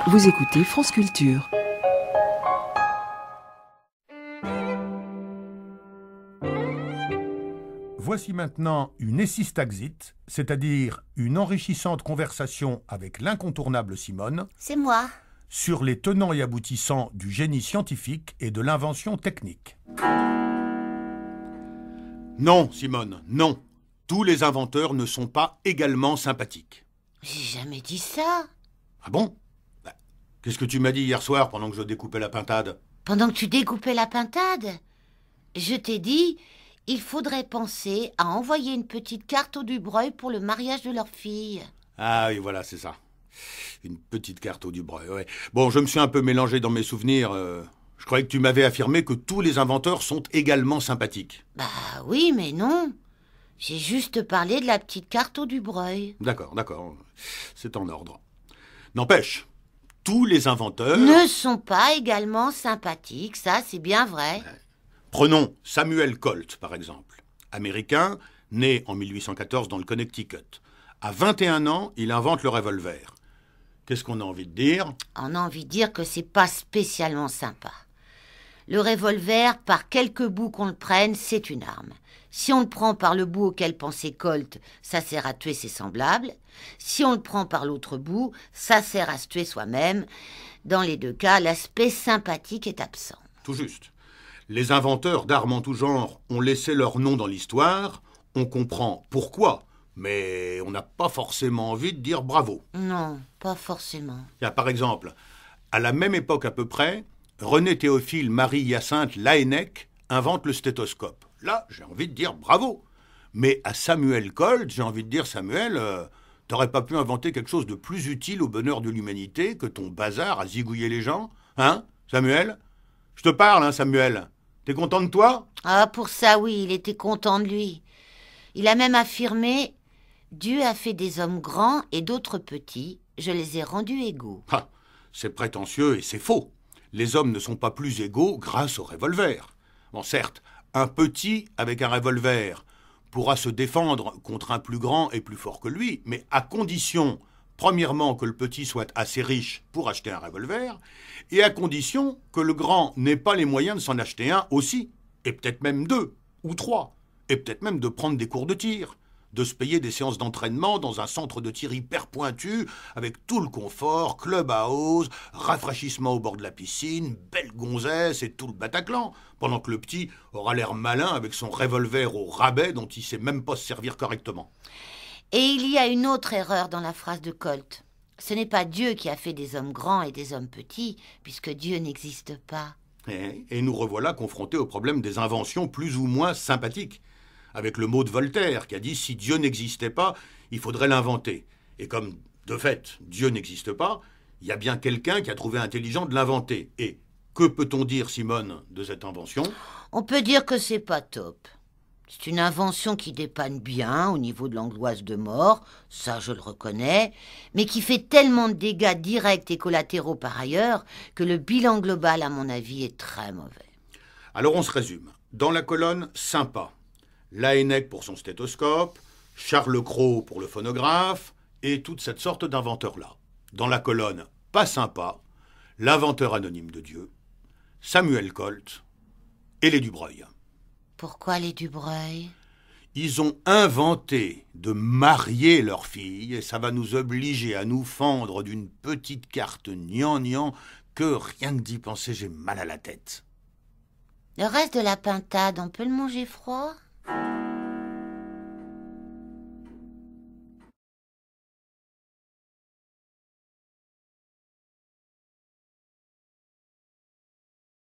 Vous écoutez France Culture. Voici maintenant une Essistaxit, c'est-à-dire une enrichissante conversation avec l'incontournable Simone C'est moi. sur les tenants et aboutissants du génie scientifique et de l'invention technique. Non, Simone, non. Tous les inventeurs ne sont pas également sympathiques. J'ai jamais dit ça. Ah bon? Qu'est-ce que tu m'as dit hier soir pendant que je découpais la pintade? Pendant que tu découpais la pintade, je t'ai dit, il faudrait penser à envoyer une petite carte au Dubreuil pour le mariage de leur fille. Ah oui, voilà, c'est ça. Une petite carte au Dubreuil, ouais. Bon, je me suis un peu mélangé dans mes souvenirs. Je croyais que tu m'avais affirmé que tous les inventeurs sont également sympathiques. Bah oui, mais non. J'ai juste parlé de la petite carte au Dubreuil. D'accord, c'est en ordre. N'empêche, tous les inventeurs... Ne sont pas également sympathiques, ça c'est bien vrai. Prenons Samuel Colt, par exemple. Américain, né en 1814 dans le Connecticut. À 21 ans, il invente le revolver. Qu'est-ce qu'on a envie de dire? On a envie de dire que c'est pas spécialement sympa. Le revolver, par quelque bout qu'on le prenne, c'est une arme. Si on le prend par le bout auquel pensait Colt, ça sert à tuer ses semblables. Si on le prend par l'autre bout, ça sert à se tuer soi-même. Dans les deux cas, l'aspect sympathique est absent. Tout juste. Les inventeurs d'armes en tout genre ont laissé leur nom dans l'histoire. On comprend pourquoi, mais on n'a pas forcément envie de dire bravo. Non, pas forcément. Il y a par exemple, à la même époque à peu près, René Théophile Marie-Hyacinthe Laënnec invente le stéthoscope. Là, j'ai envie de dire bravo. Mais à Samuel Colt, j'ai envie de dire Samuel, t'aurais pas pu inventer quelque chose de plus utile au bonheur de l'humanité que ton bazar à zigouiller les gens? Hein, Samuel? Je te parle, hein, Samuel. T'es content de toi? Ah, pour ça, oui, il était content de lui. Il a même affirmé « Dieu a fait des hommes grands et d'autres petits, je les ai rendus égaux. » Ah, c'est prétentieux et c'est faux. Les hommes ne sont pas plus égaux grâce au revolver. Bon, certes, un petit avec un revolver pourra se défendre contre un plus grand et plus fort que lui, mais à condition, premièrement, que le petit soit assez riche pour acheter un revolver, et à condition que le grand n'ait pas les moyens de s'en acheter un aussi, et peut-être même deux, ou trois, et peut-être même de prendre des cours de tir, de se payer des séances d'entraînement dans un centre de tir hyper pointu, avec tout le confort, clubhouse, rafraîchissement au bord de la piscine, belle gonzesse et tout le Bataclan, pendant que le petit aura l'air malin avec son revolver au rabais dont il sait même pas se servir correctement. Et il y a une autre erreur dans la phrase de Colt. Ce n'est pas Dieu qui a fait des hommes grands et des hommes petits, puisque Dieu n'existe pas. Et nous revoilà confrontés au problème des inventions plus ou moins sympathiques, avec le mot de Voltaire qui a dit « si Dieu n'existait pas, il faudrait l'inventer ». Et comme, de fait, Dieu n'existe pas, il y a bien quelqu'un qui a trouvé intelligent de l'inventer. Et que peut-on dire, Simone, de cette invention? On peut dire que c'est pas top. C'est une invention qui dépanne bien au niveau de l'angoisse de mort, ça je le reconnais, mais qui fait tellement de dégâts directs et collatéraux par ailleurs que le bilan global, à mon avis, est très mauvais. Alors on se résume. Dans la colonne « sympa », Laënnec pour son stéthoscope, Charles Cros pour le phonographe, et toute cette sorte d'inventeurs-là. Dans la colonne « pas sympa », l'inventeur anonyme de Dieu, Samuel Colt et les Dubreuil. Pourquoi les Dubreuil? Ils ont inventé de marier leur fille, et ça va nous obliger à nous fendre d'une petite carte gnangnan que rien que d'y penser, j'ai mal à la tête. Le reste de la pintade, on peut le manger froid?